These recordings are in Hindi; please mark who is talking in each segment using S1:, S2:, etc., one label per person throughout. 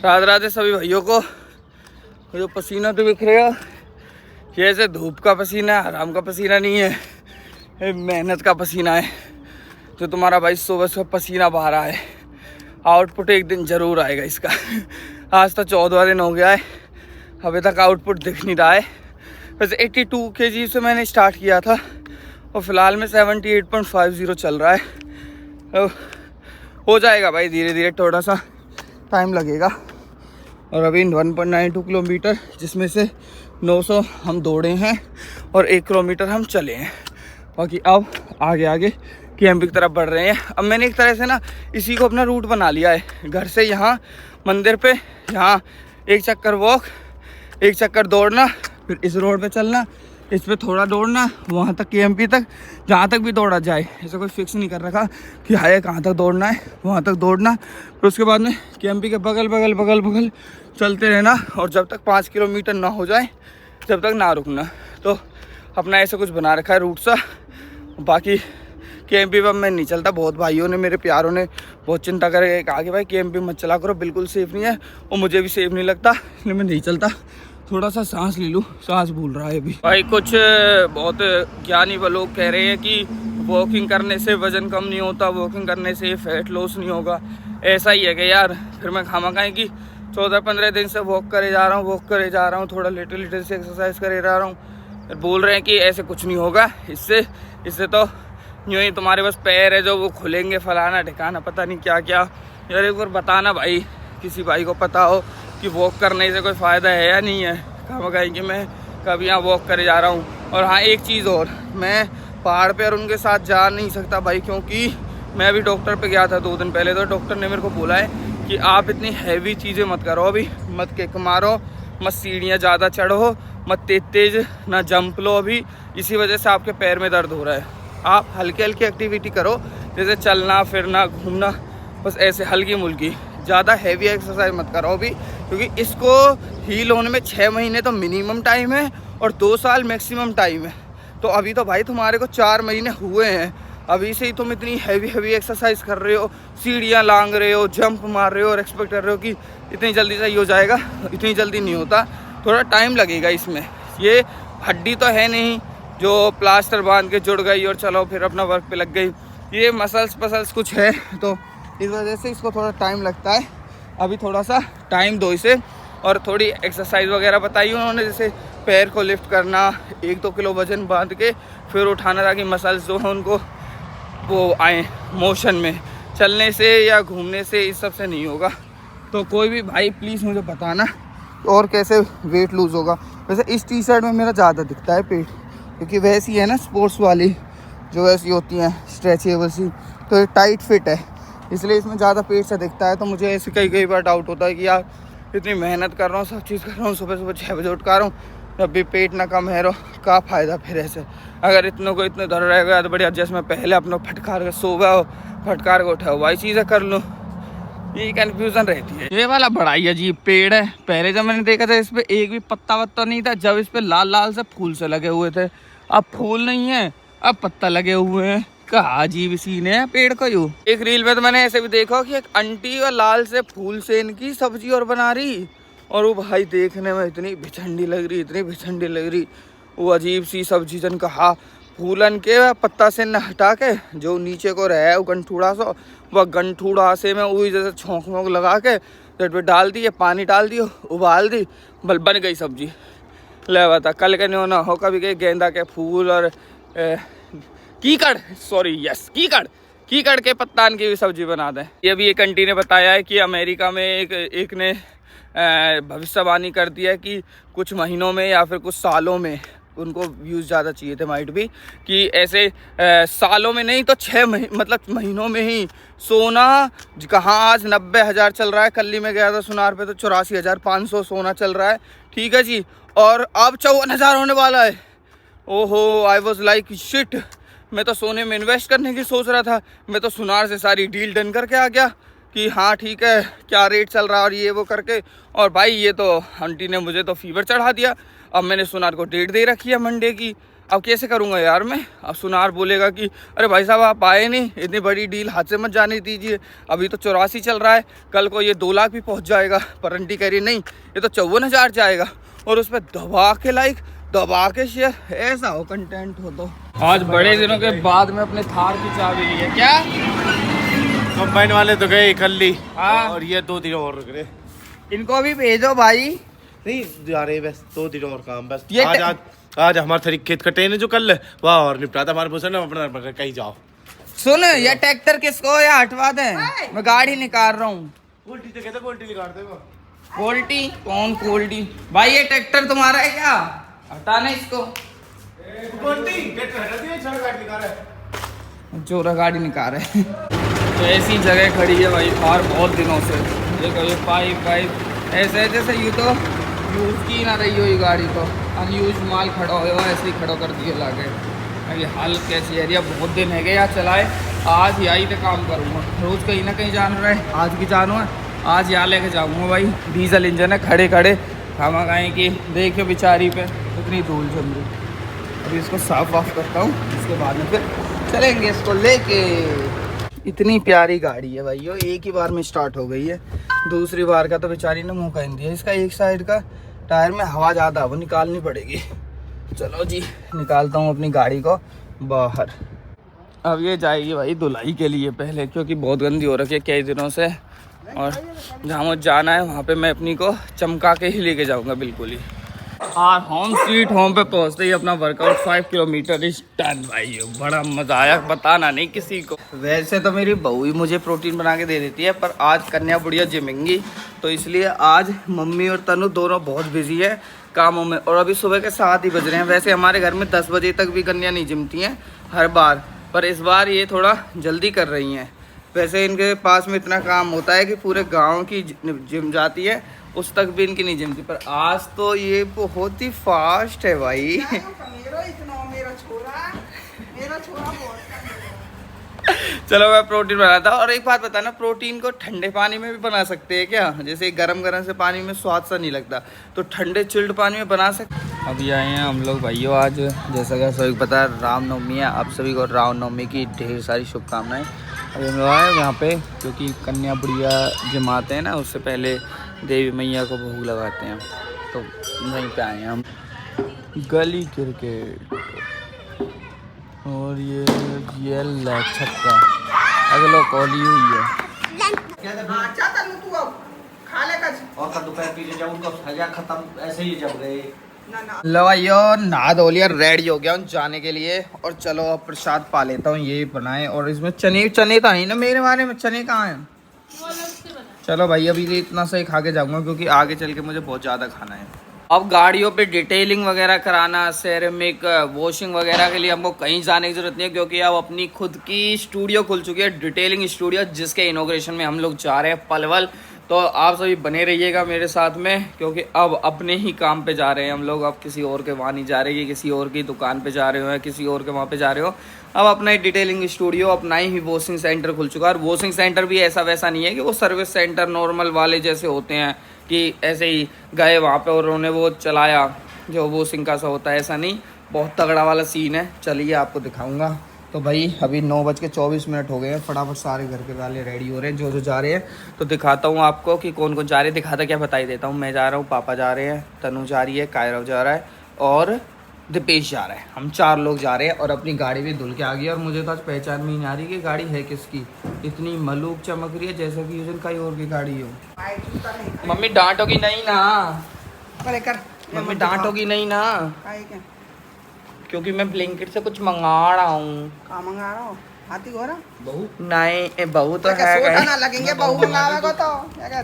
S1: राधे राधे सभी भाइयों को। जो पसीना तो दिख रहा है ये ऐसे धूप का पसीना है, आराम का पसीना नहीं है, ये मेहनत का पसीना है। जो तुम्हारा भाई सुबह सुबह पसीना बहा रहा है, आउटपुट एक दिन ज़रूर आएगा इसका। आज तो 14वां दिन हो गया है, अभी तक आउटपुट दिख नहीं रहा है। वैसे 82 kg से मैंने स्टार्ट किया था और फिलहाल में 78.50 चल रहा है। तो हो जाएगा भाई, धीरे धीरे, थोड़ा सा टाइम लगेगा। और अभी 1.92 किलोमीटर, जिसमें से 900 हम दौड़े हैं और 1 किलोमीटर हम चले हैं। बाकी अब आगे आगे कैंपिंग की तरफ बढ़ रहे हैं। अब मैंने एक तरह से ना इसी को अपना रूट बना लिया है। घर से यहाँ मंदिर पे, यहाँ एक चक्कर वॉक, एक चक्कर दौड़ना, फिर इस रोड पे चलना, इस पे थोड़ा दौड़ना, वहाँ तक केएमपी तक, जहाँ तक भी दौड़ा जाए। ऐसा कोई फिक्स नहीं कर रखा कि हाय कहाँ तक दौड़ना है, वहाँ तक दौड़ना। फिर उसके बाद में केएमपी के बगल बगल बगल बगल चलते रहना, और जब तक 5 किलोमीटर ना हो जाए जब तक ना रुकना। तो अपना ऐसा कुछ बना रखा है रूट सा। बाकी केएमपी पर मैं नहीं चलता। बहुत भाइयों ने, मेरे प्यारों ने बहुत चिंता करके कहा कि भाई केएमपी मत चला करो, बिल्कुल सेफ़ नहीं है, और मुझे भी सेफ़ नहीं लगता, इसलिए मैं नहीं चलता। थोड़ा सा सांस ले लूँ, सांस भूल रहा है अभी। भाई कुछ बहुत ज्ञानी लोग कह रहे हैं कि वॉकिंग करने से वज़न कम नहीं होता, वॉकिंग करने से फैट लॉस नहीं होगा। ऐसा ही है कि यार, फिर मैं खामखा कि 14-15 दिन से वॉक करे जा रहा हूँ, थोड़ा लिटिल से एक्सरसाइज करे जा रहा हूँ। बोल रहे हैं कि ऐसे कुछ नहीं होगा, इससे तो यूँ ही तुम्हारे बस पैर है जो वो खुलेंगे, फलाना ठिकाना, पता नहीं क्या क्या। यार एक बार बताना भाई, किसी भाई को पता हो कि वॉक करने से कोई फ़ायदा है या नहीं है। खामखा कि मैं कभी यहाँ वॉक करे जा रहा हूँ। और हाँ, एक चीज़ और, मैं पहाड़ पे और उनके साथ जा नहीं सकता भाई, क्योंकि मैं अभी डॉक्टर पे गया था 2 दिन पहले। तो डॉक्टर ने मेरे को बोला है कि आप इतनी हैवी चीज़ें मत करो, अभी मत किक मारो, मत सीढ़ियाँ ज़्यादा चढ़ो, मत तेज ना जंप लो अभी, इसी वजह से आपके पैर में दर्द हो रहा है। आप हल्की हल्की एक्टिविटी करो, जैसे चलना फिरना घूमना, बस ऐसे हल्की मुल्की, ज़्यादा हैवी एक्सरसाइज मत करो अभी, क्योंकि इसको हील होने में 6 महीने तो मिनिमम टाइम है और 2 साल मैक्सिमम टाइम है। तो अभी तो भाई तुम्हारे को 4 महीने हुए हैं, अभी से ही तुम इतनी हैवी एक्सरसाइज कर रहे हो, सीढ़ियाँ लांग रहे हो, जंप मार रहे हो और एक्सपेक्ट कर रहे हो कि इतनी जल्दी सही हो जाएगा। इतनी जल्दी नहीं होता, थोड़ा टाइम लगेगा इसमें। ये हड्डी तो है नहीं जो प्लास्टर बांध के जुड़ गई और चलो फिर अपना वर्क पे लग गई। ये मसल्स कुछ है, तो इस वजह से इसको थोड़ा टाइम लगता है। अभी थोड़ा सा टाइम दो इसे, और थोड़ी एक्सरसाइज वगैरह बताई उन्होंने, जैसे पैर को लिफ्ट करना, 1-2 किलो वजन बांध के फिर उठाना, ताकि मसल्स जो हैं उनको वो आए मोशन में। चलने से या घूमने से इस सब से नहीं होगा। तो कोई भी भाई प्लीज़ मुझे बताना और कैसे वेट लूज़ होगा। वैसे इस टी शर्ट में मेरा ज़्यादा दिखता है पेट, क्योंकि वैसी है ना स्पोर्ट्स वाली, जो वैसी होती हैं स्ट्रेचेबल सी, तो ये टाइट फिट है, इसलिए इसमें ज़्यादा पेट से दिखता है। तो मुझे ऐसे कई बार डाउट होता है कि यार इतनी मेहनत कर रहा हूँ, सब चीज़ कर रहा हूँ, सुबह 6 बजे उठ कर रहा हूँ, जब भी पेट ना कम है रो, क्या फ़ायदा फिर ऐसे। अगर इतनों को इतने धर रहेगा तो बढ़िया, जैसे मैं पहले अपना फटकार के सो गया हो, फटकार को उठाओ, वही चीज़ें कर लूँ। ये कन्फ्यूज़न रहती है। ये वाला बड़ा ही अजीब पेड़ है। पहले जब मैंने देखा था इस पर एक भी पत्ता वत्ता नहीं था, जब इस पर लाल से फूल से लगे हुए थे। अब फूल नहीं है, अब पत्ता लगे हुए हैं। कहा अजीब सीन है पेड़ का। यूँ एक रील में तो मैंने ऐसे भी देखा कि एक आंटी और लाल से फूल से इनकी सब्जी और बना रही, और वो भाई देखने में इतनी भिचंडी लग रही, वो अजीब सी सब्जी। जन कहा फूलन के पत्ता से न हटा के जो नीचे को रहे वो गंठूड़ा सा, वह गंठूड़ा से में वही जैसे छोंक वोंक लगा के पे डाल दिए, पानी डाल दियो, उबाल दी, बन गई सब्जी। ले बता, कल के नहीं ना हो कभी के गेंदा के फूल और कीकड़ के पत्तान की भी सब्जी बना दें। ये भी एक आंटी ने बताया है कि अमेरिका में एक ने भविष्यवाणी कर दिया है कि कुछ महीनों में या फिर कुछ सालों में, उनको व्यूज़ ज़्यादा चाहिए थे माइट भी, कि ऐसे सालों में नहीं तो 6 महीनों में ही सोना कहाँ आज 90,000 चल रहा है, कल ही में गया था सुनार पे तो 84,500 सोना चल रहा है, ठीक है जी, और अब 54,000 होने वाला है। ओहो, आई वॉज लाइक शिट, मैं तो सोने में इन्वेस्ट करने की सोच रहा था। मैं तो सुनार से सारी डील डन करके आ गया कि हाँ ठीक है, क्या रेट चल रहा है और ये वो करके, और भाई ये तो आंटी ने मुझे तो फीवर चढ़ा दिया। अब मैंने सुनार को डेट दे रखी है मंडे की, अब कैसे करूँगा यार मैं? अब सुनार बोलेगा कि अरे भाई साहब आप आए नहीं, इतनी बड़ी डील हाथ से मत जाने दीजिए, अभी तो 84 चल रहा है, कल को ये 2 लाख भी पहुंच जाएगा। परंटी कह रही नहीं ये तो 54,000 जाएगा, और उस पर दबा के लाइक, दबा के शेयर, ऐसा हो कंटेंट हो। तो आज बड़े दिनों के बाद में अपने थार की चाबी ली है। क्या
S2: कंबाइन वाले तो गए कल ही,
S1: हाँ।
S2: और ये 2 दिन और रुक रहे।
S1: इनको भी भेजो भाई।
S2: नहीं जा रहे बस 2 दिन और काम बस।
S1: ये
S2: आज हमारे थोड़ी खेत कटे ने जो कल वहाँ और निपटा था हमारे बोल ना अपना कहीं जाओ।
S1: सुन, ये ट्रैक्टर किसको या हटवा दे, मैं गाड़ी निकाल रहा हूँ।
S2: कोल्टी तो कहते कोल्टी निकाल दे वो।
S1: कोल्टी कौन? कोल्टी भाई ये ट्रैक्टर तुम्हारा है क्या? हटाना इसको।
S2: कोल्टी ट्रैक्टर हटा दिया, चल गाड़ी निकाल रहा है।
S1: चोरा गाड़ी निकाल रहे हैं। तो ऐसी जगह खड़ी है भाई थार बहुत दिनों से। देखो ये पाइप ऐसे जैसे यूँ तो यूज़ की ना रही हो ये गाड़ी, तो अनयूज माल खड़ा हो ऐसे ही खड़ा कर दिए लाके। ये हालत कैसी है? बहुत दिन है गए यार चलाए, आज यही तो काम करूँगा। रोज़ कहीं ना कहीं जाना रहे, आज भी जाना है, आज यहाँ लेके जाऊँगा भाई। डीजल इंजन है, खड़े खड़े खामा खाएँ कि देखियो बेचारी पे इतनी धूल जम रही। अभी इसको साफ वाफ करता हूँ, इसके बाद में फिर चलेंगे इसको लेके। इतनी प्यारी गाड़ी है भाइयों, एक ही बार में स्टार्ट हो गई है। दूसरी बार का तो बेचारी ने मुँह कह दिया। इसका एक साइड का टायर में हवा ज़्यादा, वो निकालनी पड़ेगी। चलो जी निकालता हूँ अपनी गाड़ी को बाहर। अब ये जाएगी भाई धुलाई के लिए पहले, क्योंकि बहुत गंदी हो रखी है कई दिनों से, और जहाँ मुझे जाना है वहाँ पे मैं अपनी को चमका के ही लेके जाऊँगा बिल्कुल ही। और होम स्वीट होम पे पहुँचते ही अपना वर्कआउट 5 किलोमीटर इज डन भाई। बड़ा मज़ा आया, बताना नहीं किसी को। वैसे तो मेरी बहू ही मुझे प्रोटीन बना के दे देती है, पर आज कन्या बुढ़िया जिमेंगी, तो इसलिए आज मम्मी और तनु दोनों बहुत बिजी है कामों में। और अभी सुबह के 7 ही बज रहे हैं। वैसे हमारे घर में 10 बजे तक भी कन्या नहीं जिमती हैं हर बार, पर इस बार ये थोड़ा जल्दी कर रही हैं। वैसे इनके पास में इतना काम होता है कि पूरे गाँव की जिम जाती है, उस तक भी इनकी नहीं जमती, पर आज तो ये बहुत ही फास्ट है भाई। चलो मैं प्रोटीन बनाता हूँ। और एक बात बताना, प्रोटीन को ठंडे पानी में भी बना सकते हैं क्या? जैसे गरम गरम से पानी में स्वाद सा नहीं लगता, तो ठंडे चिल्ड पानी में बना सकते। अभी आए हैं हम लोग भाइयों, आज जैसा कि सभी पता है रामनवमी है। आप सभी को रामनवमी की ढेर सारी शुभकामनाएं। अभी हम लोग आए यहाँ पे क्योंकि कन्या बुढ़िया जमाते हैं ना, उससे पहले देवी मैया को भोग लगाते हैं, तो वहीं पे आए हैं हम। गली क्रिकेट और ये छक्का अगला कॉली हुई है। और दोपहर पीछे जब उनको सजा खत्म ऐसे ही जब गए। लो भाइयों नहा धो लिया, रेडी हो गया हूँ जाने के लिए। और चलो अब प्रसाद पा लेता हूँ, ये बनाए। और इसमें चने तो नहीं ना मेरे बारे में, चने कहाँ हैं? चलो भाई अभी ये इतना सही खा के जाऊंगा, क्योंकि आगे चल के मुझे बहुत ज़्यादा खाना है। अब गाड़ियों पे डिटेलिंग वगैरह कराना, सेरेमिक वॉशिंग वगैरह के लिए हमको कहीं जाने की ज़रूरत नहीं है, क्योंकि अब अपनी खुद की स्टूडियो खुल चुकी है, डिटेलिंग स्टूडियो, जिसके इनॉग्रेशन में हम लोग जा रहे हैं पलवल। तो आप सभी बने रहिएगा मेरे साथ में, क्योंकि अब अपने ही काम पे जा रहे हैं हम लोग। अब किसी और के वहाँ नहीं जा रहे कि किसी और की दुकान पे जा रहे हो या किसी और के वहाँ पे जा रहे हो। अब अपना ही डिटेलिंग स्टूडियो, अपना ही वॉशिंग सेंटर खुल चुका है। और वॉशिंग सेंटर भी ऐसा वैसा नहीं है कि वो सर्विस सेंटर नॉर्मल वाले जैसे होते हैं कि ऐसे ही गए वहाँ पे और उन्होंने वो चलाया जो वॉशिंग का सा होता है, ऐसा नहीं, बहुत तगड़ा वाला सीन है। चलिए आपको दिखाऊँगा। तो भाई अभी 9:24 हो गए हैं, फटाफट सारे घर के वाले रेडी हो रहे हैं जो जा रहे हैं। तो दिखाता हूँ आपको कि कौन कौन जा रहे हैं। दिखाता क्या बता ही देता हूँ। मैं जा रहा हूँ, पापा जा रहे हैं, तनु जा रही है, कायरव जा रहा है और दीपेश जा रहा है। हम 4 लोग जा रहे हैं और अपनी गाड़ी भी धुल के आ गई। और मुझे तो आज पहचान में नहीं आ रही कि गाड़ी है किसकी, इतनी मलूक चमक रही है जैसे कि यूजन कहीं और की गाड़ी हो। मम्मी डांटोगी नहीं ना? मम्मी डांटोगी नहीं ना? क्योंकि मैं ब्लिंकिट से कुछ मंगा रहा हूँ।
S3: कहाँ मंगा रहा हूँ? हाथी घोड़ा?
S1: बहू नहीं, बहू तो है
S3: सोटा ना लगेंगे बहू मंगावे को तो क्या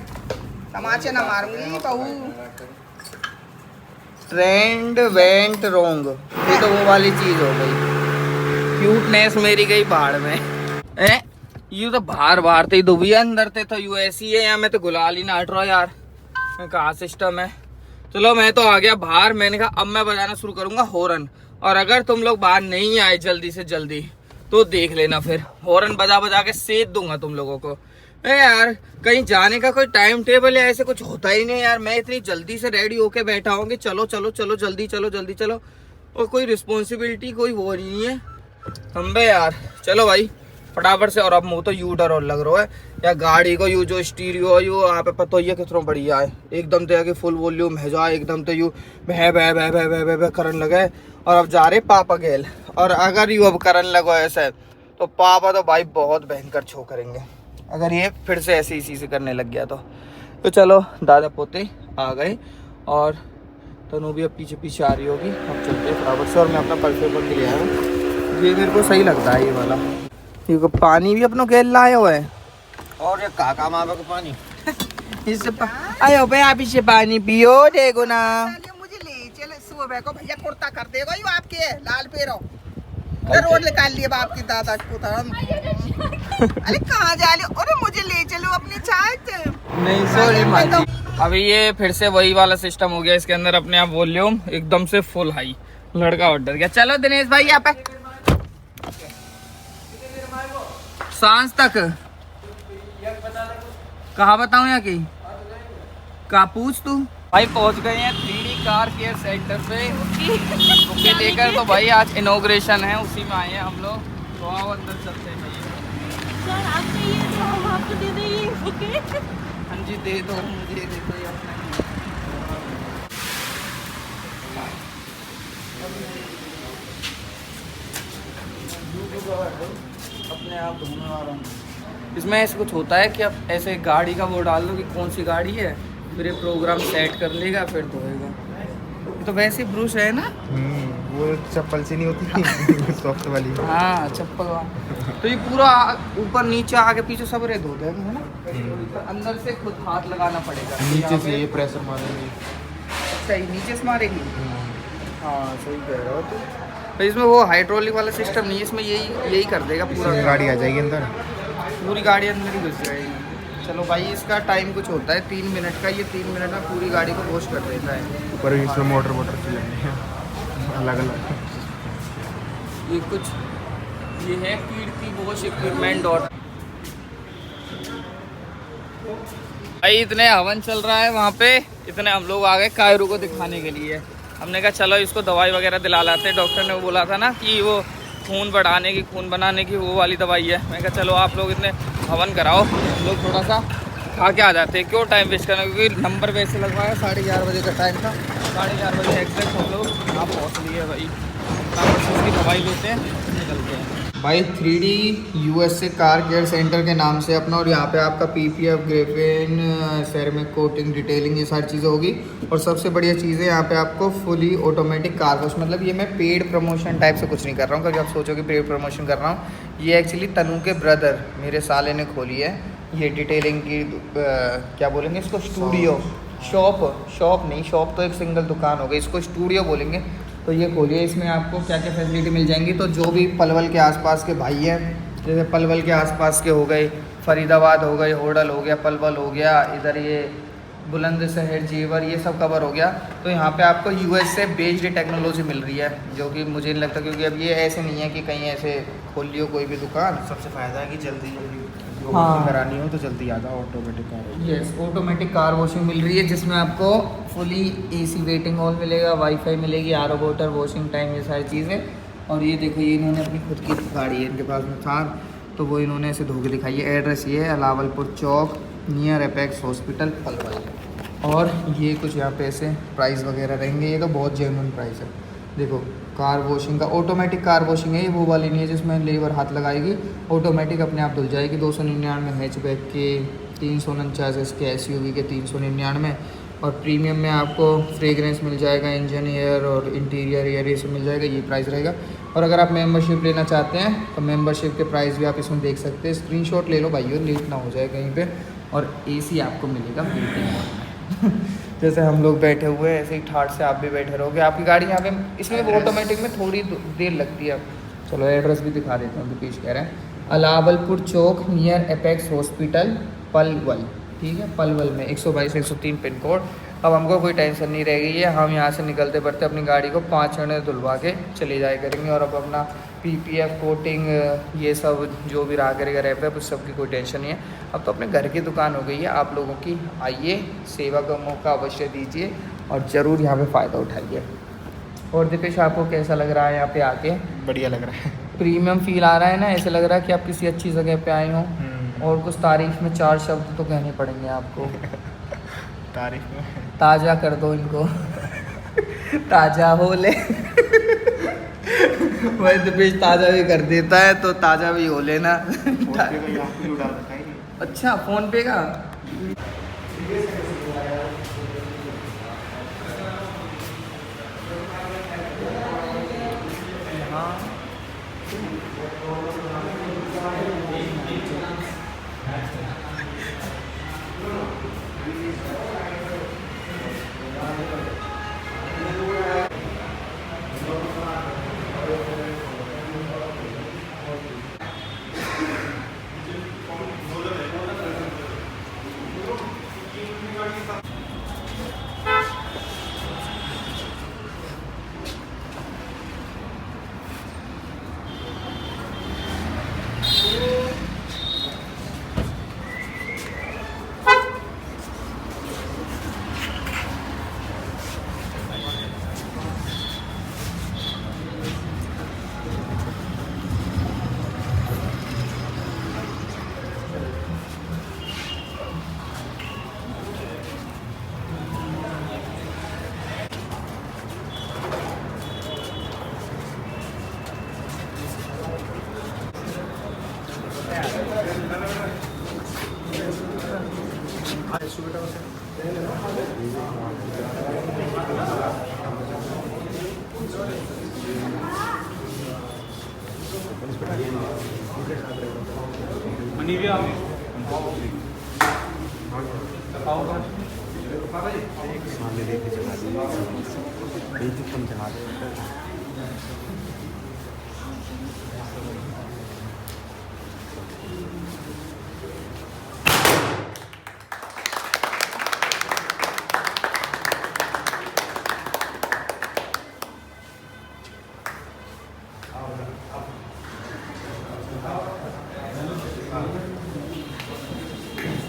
S3: तमाचे ना मारूंगी बहू।
S1: ट्रेंड वेंट रोंग, ये तो वो वाली चीज हो गई। क्यूटनेस मेरी गई बाहर में। यू तो बाहर थे दुबई अंदर थे, तो यू ऐसी है। यहाँ मैं तो गुलाल ही ना हट रहा यार, कहाँ सिस्टम है। चलो मैं तो आ गया बाहर। मैंने कहा अब मैं बजाना शुरू करूंगा हॉर्न, और अगर तुम लोग बाहर नहीं आए जल्दी से जल्दी तो देख लेना, फिर हॉर्न बजा बजा के सेध दूंगा तुम लोगों को। यार कहीं जाने का कोई टाइम टेबल या ऐसे कुछ होता ही नहीं यार। मैं इतनी जल्दी से रेडी होके बैठा हूँ कि चलो चलो चलो जल्दी चलो जल्दी चलो, और कोई रिस्पॉन्सिबिलिटी कोई वो नहीं है हम बे यार। चलो भाई फटाफट से। और अब मुँह तो यू डर और लग रहा है या गाड़ी को यू जो स्टीरियो है यू यहाँ पे पता ही है कितना बढ़िया है। एकदम तो कि फुल वॉल्यूम है जा, एकदम तो यू भै भै भै भै भै भै भै करन लगे। और अब जा रहे पापा गेल, और अगर यू अब करन लगो ऐसे तो पापा तो भाई बहुत भयंकर छो करेंगे अगर ये फिर से ऐसे इसी से करने लग गया तो चलो दादा पोते आ गए और तनु भी अब पीछे पीछे आ रही होगी। अब चलते हैं फटाफट से। और मैं अपना परफ्यूम बन के ले आया हूँ, ये मेरे को सही लगता है ये वाला। ये पानी भी अपनों गेल लाया हुआ है
S2: और ये काका मामा को पानी
S1: इससे आयो भाई आप इससे पानी पियो देखो ना।
S3: चलिए मुझे ले चले सुबह को भैया कुर्ता कर देगा यू आपके लाल पेरो रोड निकाल लिए बाप की दादा को। अरे कहाँ जा रहे हो? अरे मुझे ले चलो अपनी चाय से।
S1: नहीं सॉरी माँ जी। अभी ये फिर से वही वाला सिस्टम हो गया, इसके अंदर अपने आप वॉल्यूम एकदम से फुल हाई। लड़का ऑर्डर किया। चलो दिनेश भाई यहाँ पे सांस तक कहाँ बताऊँ यहाँ की कहाँ पूछ तू। भाई पहुँच गए हैं 3D कार केयर सेंटर पे बुके लेकर। तो भाई आज इनॉग्रेशन है, उसी में आए हैं हम लोग। तो आओ अंदर चलते हैं भैया।
S4: सर आप चाहिए तो हम आपको दे देंगे ओके।
S1: हाँ जी दे दो, मुझे दे दो अपना। अपने आप धोने वाला हूँ। इसमें ऐसे कुछ होता है कि आप ऐसे गाड़ी का वो डाल दो कि कौन सी गाड़ी है, फिर ये प्रोग्राम सेट कर लेगा फिर धोएगा। ये तो वैसे ब्रश है ना,
S5: वो चप्पल से नहीं होती सॉफ्ट वाली।
S1: हाँ चप्पल वाला। तो ये पूरा ऊपर नीचे आगे पीछे सब रे धो देगा है ना। तो अंदर से खुद हाथ लगाना पड़ेगा।
S5: नीचे से ये प्रेशर मारेंगे।
S1: सही नीचे से मारेगी। हाँ सही कह रहे हो तो इसमें वो हाइड्रोलिक वाला सिस्टम नहीं है, इसमें यही कर देगा पूरा।
S5: गाड़ी आ जाएगी अंदर,
S1: पूरी गाड़ी अंदर ही घुस जाएगी। चलो भाई इसका टाइम कुछ होता है 3 मिनट का, ये 3 मिनट में पूरी गाड़ी को वॉश कर देता है।
S5: ऊपर इसमें मोटर चलेंगे अलग अलग।
S1: ये है कीर्ति वॉश इक्विपमेंट डॉट। भाई इतने हवन चल रहा है वहाँ पे, इतने हम लोग आ गए कायरू को दिखाने के लिए। हमने कहा चलो इसको दवाई वगैरह दिला लाते हैं। डॉक्टर ने बोला था ना कि वो खून बढ़ाने की, खून बनाने की वो वाली दवाई है। मैं कहा चलो आप लोग इतने हवन कराओ, हम लोग थोड़ा सा खा के आ जाते हैं, क्यों टाइम वेस्ट करना। क्योंकि नंबर वैसे लगवाया 11:30 बजे का टाइम था, 11:30 बजे एग्जैक्ट हम लोग यहाँ पहुँच लिए भाई। उसकी दवाई लेते हैं निकलते हैं भाई। 3D USA car care centre के नाम से अपना। और यहाँ पे आपका PPF, graphene, ceramic coating, detailing ये सारी चीज़ें होगी। और सबसे बढ़िया चीज़ है यहाँ पे आपको फुली ऑटोमेटिक कार वॉश। मतलब ये मैं पेड प्रमोशन टाइप से कुछ नहीं कर रहा हूँ, क्योंकि आप सोचो कि पेड प्रमोशन कर रहा हूँ। ये एक्चुअली तनु के ब्रदर मेरे साले ने खोली है ये डिटेलिंग की क्या बोलेंगे इसको, स्टूडियो। शॉप नहीं, शॉप तो एक सिंगल दुकान हो गई, इसको स्टूडियो बोलेंगे। तो ये खोलिए, इसमें आपको क्या क्या फैसिलिटी मिल जाएंगी। तो जो भी पलवल के आसपास के भाई हैं, जैसे पलवल के आसपास के हो गए, फरीदाबाद हो गए, होडल हो गया, पलवल हो गया, इधर ये बुलंदशहर, जेवर, ये सब कवर हो गया। तो यहाँ पे आपको US से बेस्ड टेक्नोलॉजी मिल रही है, जो कि मुझे नहीं लगता, क्योंकि अब ये ऐसे नहीं है कि कहीं ऐसे खोल लियो कोई भी दुकान।
S5: सबसे फायदा है कि जल्दी
S1: हाँ।
S5: करानी हो तो जल्दी आ जाओ। Automatic car,
S1: yes automatic car washing मिल रही है, जिसमें आपको फुली AC वेटिंग हॉल मिलेगा, वाईफाई मिलेगी, RO वाटर, वॉशिंग टाइम, ये सारी चीज़ें। और ये देखो ये इन्होंने अपनी खुद की गाड़ी है इनके पास में थार, तो वो इन्होंने ऐसे धो के दिखाई है। एड्रेस ये है अलावलपुर चौक, नियर एपेक्स हॉस्पिटल, पलवल। और ये कुछ यहाँ पे ऐसे प्राइस वगैरह रहेंगे। ये तो बहुत जेन्युइन प्राइस है। देखो कार वॉशिंग का ऑटोमेटिक कार वॉशिंग है, ये वो वाली नहीं है जिसमें लेबर हाथ लगाएगी, ऑटोमेटिक अपने आप धुल जाएगी। 299 हैचबैक के, 349 के SUV के 399। और प्रीमियम में आपको फ्रेगरेंस मिल जाएगा, इंजन एयर और इंटीरियर एयर ये सब मिल जाएगा, ये प्राइस रहेगा। और अगर आप मेंबरशिप लेना चाहते हैं तो मेंबरशिप के प्राइस भी आप इसमें देख सकते हैं। स्क्रीनशॉट ले लो भाइयों, लेट ना हो जाए कहीं पे। और AC आपको मिलेगा वेटिंग हॉल में जैसे हम लोग बैठे हुए हैं ऐसे ही ठाट से आप भी बैठे रहोगे। आपकी गाड़ी यहाँ पे, इसमें ऑटोमेटिक में थोड़ी देर लगती है। चलो एड्रेस भी दिखा देता हूँ, दीपेश कह रहे हैं अलावलपुर चौक, नियर एपेक्स हॉस्पिटल, पलवल। ठीक है, पलवल में 122-103 पिन कोड। अब हमको कोई टेंशन नहीं रह गई है, हम यहाँ से निकलते बढ़ते अपनी गाड़ी को 5 मिनट धुलवा के चले जाया करेंगे। और अब अपना PPF कोटिंग ये सब जो भी रहा करेगा रैप उस सब की कोई टेंशन नहीं है। अब तो अपने घर की दुकान हो गई है आप लोगों की। आइए, सेवा का मौका अवश्य दीजिए और ज़रूर यहाँ पे फ़ायदा उठाइए। और दीपेश आपको कैसा लग रहा है यहाँ पे आके?
S5: बढ़िया लग रहा है।
S1: प्रीमियम फील आ रहा है ना, ऐसे लग रहा है कि आप किसी अच्छी जगह पे आए हो। और कुछ तारीफ में 4 शब्द तो कहने पड़ेंगे आपको।
S5: तारीफ में
S1: ताज़ा कर दो इनको। ताज़ा हो ले। वही दीपेश ताज़ा भी कर देता है, तो ताज़ा भी हो लेना। अच्छा, फ़ोन पे का?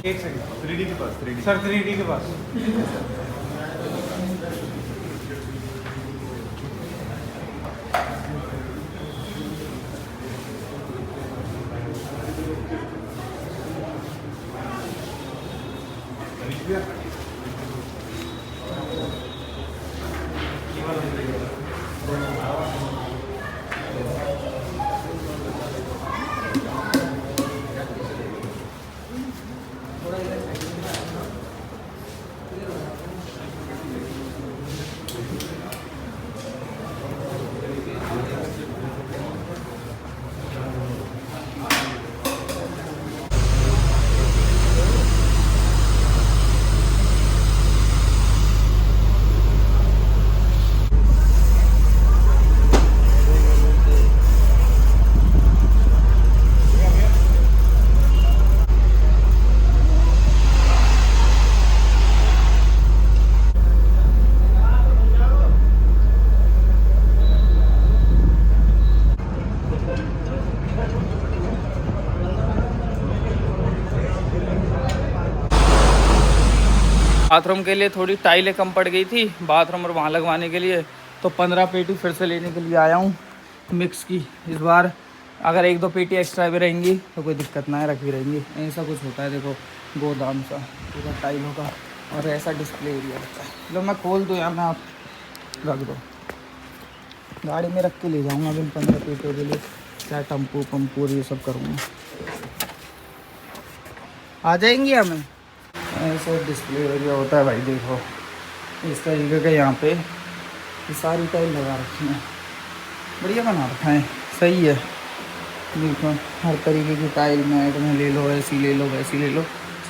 S5: एक सेकंड 3D के पास 3D
S2: सर 3D के पास
S1: बाथरूम के लिए थोड़ी टाइलें कम पड़ गई थी बाथरूम और वहाँ लगवाने के लिए, तो 15 पेटी फिर से लेने के लिए आया हूँ मिक्स की। इस बार अगर 1-2 पेटी एक्स्ट्रा भी रहेंगी तो कोई दिक्कत ना है, रखी रहेंगी। ऐसा कुछ होता है, देखो गोदाम सा पूरा टाइलों का, और ऐसा डिस्प्ले एरिया होता है। लो मैं खोल दूँ यहाँ, मैं आप रख दो, गाड़ी में रख के ले जाऊँगा अभी 15 पेटियों के लिए। क्या टम्पू पंपू ये सब करूँगा, आ जाएंगी हमें। ऐसे डिस्प्ले एरिया होता है भाई, देखो इस तरीके का यहाँ पे ये सारी टाइल लगा रखी है, बढ़िया बना रखा है, सही है। देखो हर तरीके की टाइल, मैट में ले लो, ऐसी ले लो, वैसी ले लो,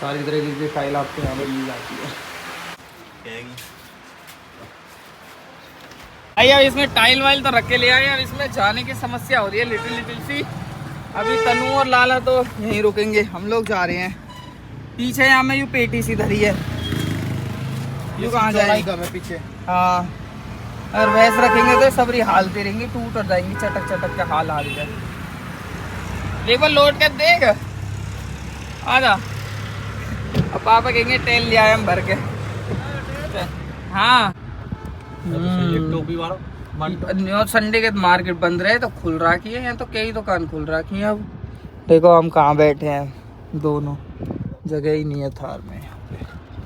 S1: सारी तरीके की टाइल आपको यहाँ पर मिल जाती है। भैया इसमें टाइल वाइल तो रख के ले आए, अब इसमें जाने की समस्या हो रही है लिटिल सी। अभी तनु और लाला तो यहीं रुकेंगे, हम लोग जा रहे हैं पीछे। यहाँ में यूँ पेटी सी धरी है, यूँ कहाँ जाएगी
S5: पीछे।
S1: हाँ, अगर वैसे रखेंगे तो सबरी हालते रहेंगी, टूट और जाएंगी, चटक चटक का हाल हाल जाए। एक बार लौट कर देख, आजा। अब पापा कहेंगे तेल ले आए हम भर के। हाँ
S2: टोपी वाला
S1: न्यू संडे के मार्केट बंद रहे तो खुल रखी है, यहाँ तो कई दुकान खुल रखी है। अब देखो हम कहाँ बैठे हैं, दोनों जगह ही नहीं है थार में।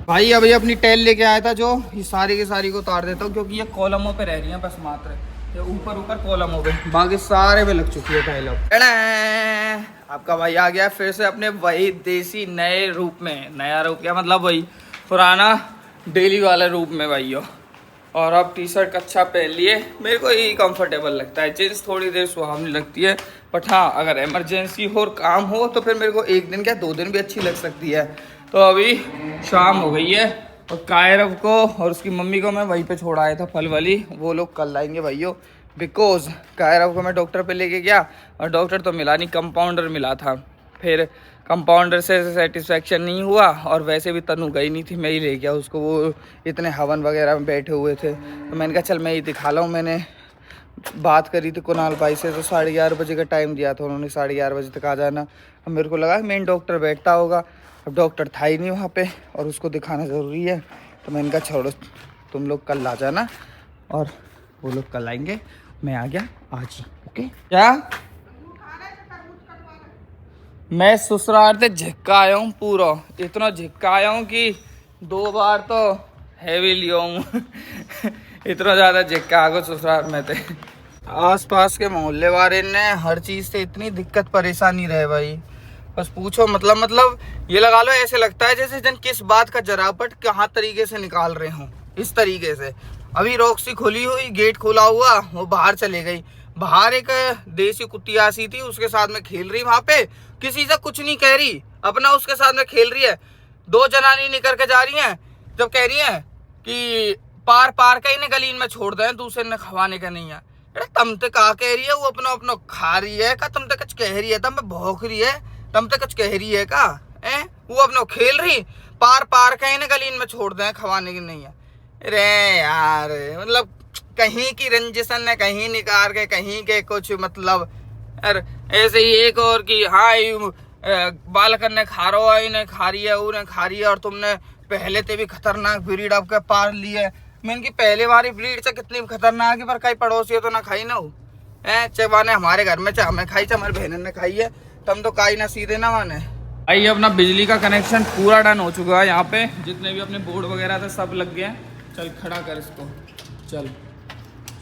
S1: भाई अभी अपनी टेल लेके आया था, जो ये सारी की सारी को उतार देता हूँ क्योंकि ये कॉलमों पे रह रही है बस मात्र, ये ऊपर ऊपर कॉलमों पे, बाकी सारे पे लग चुकी है टाइल। आपका भाई आ गया फिर से अपने वही देसी नए रूप में। नया रूप क्या मतलब, वही पुराना डेली वाले रूप में भाइयों। और अब टी शर्ट कच्छा पहन लिए, मेरे को यही कंफर्टेबल लगता है। जींस थोड़ी देर सुहावनी लगती है, बट हाँ अगर इमरजेंसी हो और काम हो तो फिर मेरे को एक दिन क्या 2 दिन भी अच्छी लग सकती है। तो अभी शाम हो गई है और कायरव को और उसकी मम्मी को मैं वहीं पे छोड़ आया था फल वाली, वो लोग कल आएंगे भाइयों। बिकॉज कायरव को मैं डॉक्टर पे लेके गया और डॉक्टर तो मिला नहीं, कंपाउंडर मिला था। फिर कंपाउंडर से सेटिस्फेक्शन नहीं हुआ और वैसे भी तनु गई नहीं थी, मैं ही ले गया उसको, वो इतने हवन वगैरह में बैठे हुए थे। तो मैंने कहा चल मैं ही दिखा लाऊँ। मैंने बात करी थी कुणाल भाई से, तो 11:30 बजे का टाइम दिया था उन्होंने, 11:30 बजे तक आ जाना। अब मेरे को लगा मेन डॉक्टर बैठता होगा, अब डॉक्टर था ही नहीं वहाँ पे और उसको दिखाना ज़रूरी है। तो मैंने कहा छोड़ो तुम लोग कल आ जाना, और वो लोग कल आएंगे। मैं आ गया आज ही। ओके क्या मैं ससुराल से झिक्का आया हूँ पूरा, इतना झिक्का आया हूँ कि 2 बार तो हैवी लिया हूँ। इतना ज़्यादा झिक्का आ गया ससुराल में थे। आसपास के मोहल्ले वाले ने हर चीज़ से इतनी दिक्कत परेशानी रहे भाई, बस पूछो। मतलब ये लगा लो, ऐसे लगता है जैसे जन किस बात का जरापट कहाँ तरीके से निकाल रहे हों, इस तरीके से। अभी रॉक्सी खुली हुई, गेट खुला हुआ, वो बाहर चले गई। बाहर एक देसी कुतिया सी थी, उसके साथ में खेल रही, वहां पे किसी से कुछ नहीं कह रही, अपना उसके साथ में खेल रही है। 2 जनानी निकल के जा रही हैं, जब कह रही हैं कि पार का ही ने गलीन में छोड़ दें, दूसरे ने खवाने का नहीं है। अरे तम तो कहा कह रही है, वो अपना खा रही है का, तुम तो कुछ कह रही है, तम भौंक रही है, तम तो कुछ कह रही है का, वो अपना खेल रही, पार का ही ने गलीन में छोड़ दें, खवाने की नहीं है। अरे यार मतलब कहीं की रंजिशन ने कहीं निकाल के कहीं के कुछ, मतलब यार ऐसे ही एक और की हाँ बालकन ने खा रहा है, इन्हें खा रही है, उन्हें खा रही है, और तुमने पहले से भी खतरनाक ब्रीड आपके पार ली है। मैं इनकी पहले वाली ब्रीड से कितनी खतरनाक है, पर कई पड़ोसी तो ना खाई ना हो, चाहे ने हमारे घर में, चाहे हमें खाई, चाहे हमारी बहन ने खाई है, तुम तो काई ना सीधे ना माने। भाई अपना बिजली का कनेक्शन पूरा डन हो चुका है, यहाँ पे जितने भी अपने बोर्ड वगैरह थे सब लग गए हैं। चल खड़ा कर इसको, चल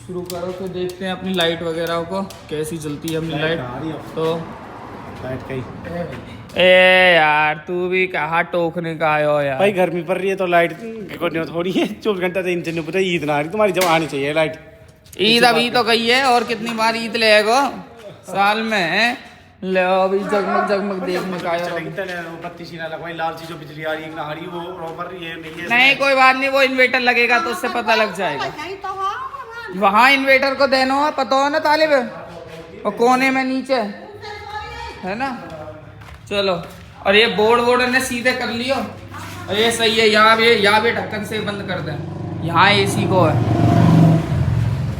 S1: शुरू करो। तो देखते हैं अपनी लाइट वगैरह को कैसी चलती है अपनी लाइट। तो
S2: लाइट कहीं
S1: ए यार तू भी कहाँ टोकने का आयो यार।
S2: भाई गर्मी पड़ रही है तो लाइट थोड़ी है, 24 घंटा तो इंजन नहीं पता। ईद ना आ रही, तुम्हारी जब आनी चाहिए लाइट।
S1: ईद अभी तो गई है, और कितनी बार ईद लेगो साल में, ले अभी जगमग देखने का आया।
S2: बत्ती सीना लगवाई, लाल सी जो बिजली आ रही है ना, आ रही वो प्रॉपर ये नहीं है।
S1: नहीं कोई बात नहीं, वो इन्वर्टर लगेगा तो उससे पता लग जाएगा। वहाँ इन्वर्टर को देना हो, पता हो ना तालिब, और कोने में नीचे है ना। चलो, और ये बोर्ड ने सीधे कर लियो, और ये सही है। यहाँ भी ढक्कन से बंद कर दें, यहाँ AC को है,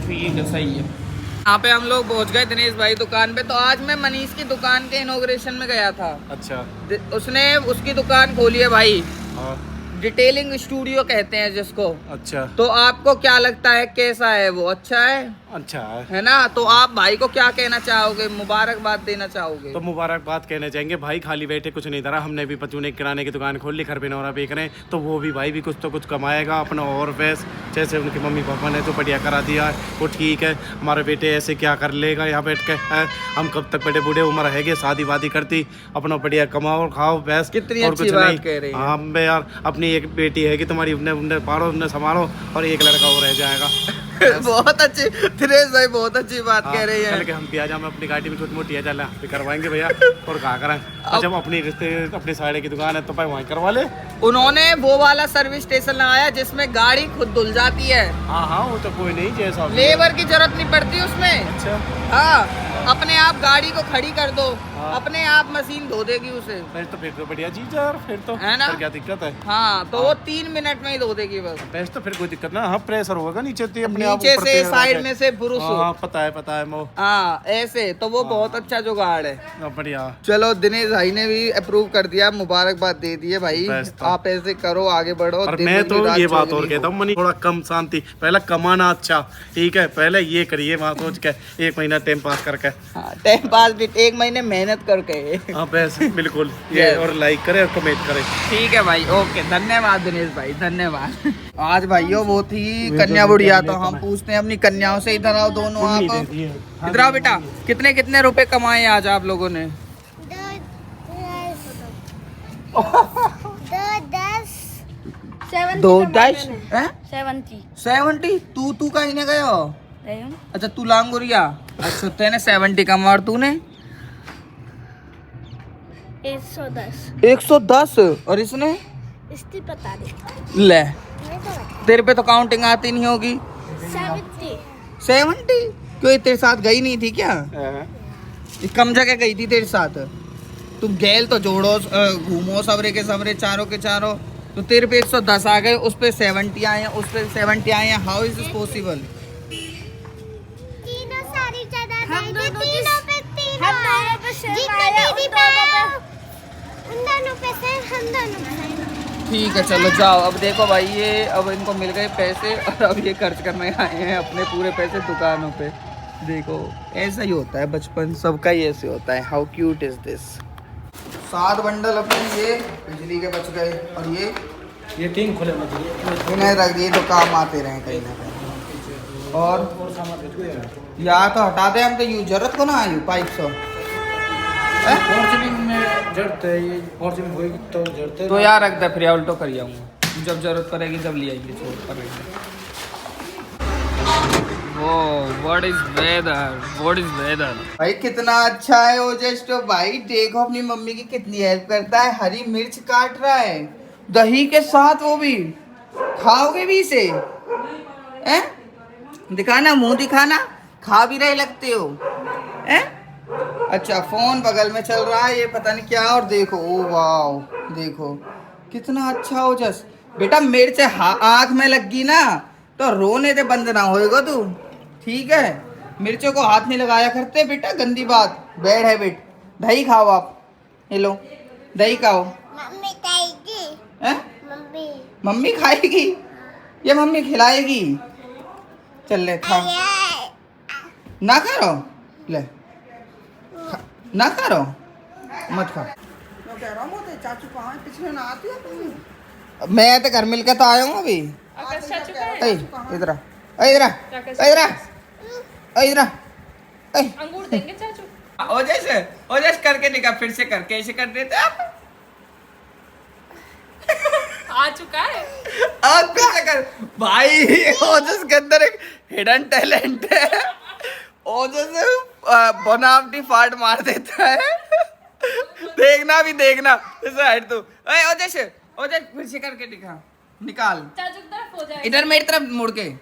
S1: ठीक है सही है। यहाँ पे हम लोग पहुँच गए दिनेश भाई दुकान पे। तो आज मैं मनीष की दुकान के इनॉग्रेशन में गया था।
S2: अच्छा,
S1: उसने उसकी दुकान खोली है भाई,
S2: हाँ
S1: डिटेलिंग स्टूडियो कहते हैं जिसको।
S2: अच्छा,
S1: तो आपको क्या लगता है कैसा है वो? अच्छा है,
S2: अच्छा
S1: है ना। तो आप भाई को क्या कहना चाहोगे, मुबारकबाद देना चाहोगे?
S2: तो मुबारकबाद कहना चाहेंगे भाई, खाली बैठे कुछ नहीं धरा। हमने भी पचू ने किराने की दुकान खोल ली, घर पे नौरा बेच रहे, तो वो भी भाई भी कुछ तो कुछ कमाएगा अपना। और वैस जैसे उनके मम्मी पापा ने तो बढ़िया करा दिया, वो ठीक है। हमारे बेटे ऐसे क्या कर लेगा यहाँ बैठ के, हम कब तक बड़े बूढ़े उम्र रहेगी, शादी वादी करती, अपना बढ़िया कमाओ खाओ वैस।
S1: कितनी
S2: और
S1: अच्छी
S2: कुछ
S1: बात
S2: नहीं
S1: कह रही है।
S2: हाँ बे यार, अपनी एक बेटी है कि तुम्हारी, उन्हें पालो, उन्हें संभालो, और एक लड़का और रह जाएगा।
S1: बहुत अच्छी दिनेश भाई, बहुत अच्छी बात कह रही है।
S2: चल के हम भी आ जाए, अपनी गाड़ी में छोटी मोटी है, चल भी करवाएंगे भैया, और कहा करें। जब अपनी रिश्ते अपनी साइड की दुकान है तो भाई वहीं करवा ले।
S1: उन्होंने वो वाला सर्विस स्टेशन लगाया जिसमें गाड़ी खुद धुल जाती है।
S2: हाँ हाँ, वो तो कोई नहीं, जैसा
S1: लेबर की जरूरत नहीं पड़ती उसमें।
S2: अच्छा,
S1: हाँ, अपने आप गाड़ी को खड़ी कर दो, अपने आप मशीन धो देगी उसे।
S2: फिर तो बढ़िया चीज है यार, फिर तो
S1: है ना?
S2: फिर क्या दिक्कत है।
S1: हाँ तो वो 3 मिनट में ही धो देगी बस।
S2: बेस्ट तो फिर कोई दिक्कत ना। हाँ प्रेशर होगा नीचे तो अपने आप
S1: नीचे
S2: ऊपर
S1: से
S2: पे
S1: साइड
S2: आके।
S1: में से ब्रुश।
S2: हाँ पता है मो।
S1: हाँ ऐसे तो वो बहुत अच्छा जुगाड़ है।
S2: बढ़िया।
S1: चलो दिनेश भाई ने भी अप्रूव कर दिया, मुबारकबाद दे दी है भाई।
S2: बस तो।
S1: आप ऐसे करो, आगे बढ़ो।
S2: और
S1: दिन
S2: मैं
S1: दुगनी
S2: तो
S1: रात
S2: ये बात
S1: चौगुनी
S2: और कहता हूँ मनी, थोड़ा कम शांति, पहले कमाना अच्छा, ठीक है, पहले ये करिए वहाँ सोच के 1 महीना टाइम पास करके।
S1: हाँ टाइम पास भी 1 महीने मेहनत करके।
S2: हाँ बस बिल्कुल ये।
S1: Yes.
S2: और लाइक करें और कमेंट करें।
S1: ठीक है भाई, ओके, धन्यवाद दिनेश भाई, धन्यवाद। आज भाइयों वो थी कन्या बुढ़िया, तो हम पूछते हैं अपनी कन्याओं से। इधर आओ दोनों आप, इधर आओ बेटा। कितने कितने रुपए कमाए आज आप लोगों ने? 70। तू कहीं नहीं गया? अच्छा तू लांगुरिया। अच्छा तेने 70 कमा और तूने 110। और इसने
S4: इसकी पता नहीं।
S1: ले, तेरे पे तो काउंटिंग आती नहीं होगी। 70 क्यों? तेरे साथ गई नहीं थी क्या? कम जगह गई थी तेरे साथ। तुम गैल तो जोड़ो, घूमो सबरे के सबरे, चारों के चारों, तो तेरे पे 110 आ गए, उस पे 70 आए हैं, उस पे 70 आए हैं। How is this possible? ठीक है चलो जाओ। अब देखो भाई ये, अब इनको मिल गए पैसे और अब ये खर्च करने आए हैं अपने पूरे पैसे दुकानों पे। देखो ऐसा ही होता है, बचपन सबका ही ऐसे होता है। How cute is this. 7 bundle अपने ये बिजली के बच गए, और ये 3 खुले इन्हें रख दिए तो काम आते रहे कहीं ना कहीं। और या तो हटा दे, हम तो यूँ जरूरत को ना आयु पाइप सो
S5: फॉर्चूनिंग में जरूरत है, ये फॉर्चूनिंग होगी तो जरूरत है।
S1: तो यार रख दे, फिर उल्टो कर आऊँगा, जब जरूरत पड़ेगी जब ले आएंगे, छोड़ कर। व्हाट इज वेदर भाई, कितना अच्छा है वो। जस्ट भाई देखो अपनी मम्मी की कितनी हेल्प करता है। हरी मिर्च काट रहा है दही के साथ, वो भी खाओगे भी इसे? हैं? दिखाना, मुंह दिखाना। खा भी रहे लगते हो हैं? अच्छा फोन बगल में चल रहा है, ये पता नहीं क्या। और देखो ओ वाओ, देखो कितना अच्छा हो। जस बेटा मिर्च आँख में लग गई ना तो रोने से बंद ना होएगा तू, ठीक है? मिर्चों को हाथ नहीं लगाया करते बेटा, गंदी बात, बैड हैबिट। दही खाओ आप, हेलो दही खाओ।
S4: मम्मी खाएगी।
S1: हैं?
S4: मम्मी
S1: मम्मी खाएगी? ये मम्मी खिलाएगी। चल ले खा। ना खा रहो, ले ना खा रहो, मत खा। मैं कह रहा हूँ चाचू कहाँ है? पिछले ना आती है। मैं तो घर मिलकर तो आया हूँ अभी। इधर
S4: अंगूर देंगे चाचू।
S1: ओजस करके दिखा, फिर से करके ऐसे कर देते आप।
S4: आ चुका है।
S1: अब कैसे कर भाई? ओजस के अंदर एक हिडन टैलेंट है। ओजस बनावटी फाट मार देता है। देखना भी देखना, इसे हट तू। ओजस फिर से करके दिखा, निकाल।
S4: चाचू की तरफ हो जाए।
S1: इधर मेरी तरफ मुड़ के,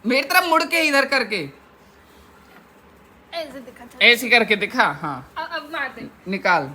S1: मेरी तरफ मुड़ के, इधर करके
S4: ऐसे दिखा चाचू।
S1: ऐसे करके दिखा। हाँ
S4: अब मार दे।
S1: निकाल।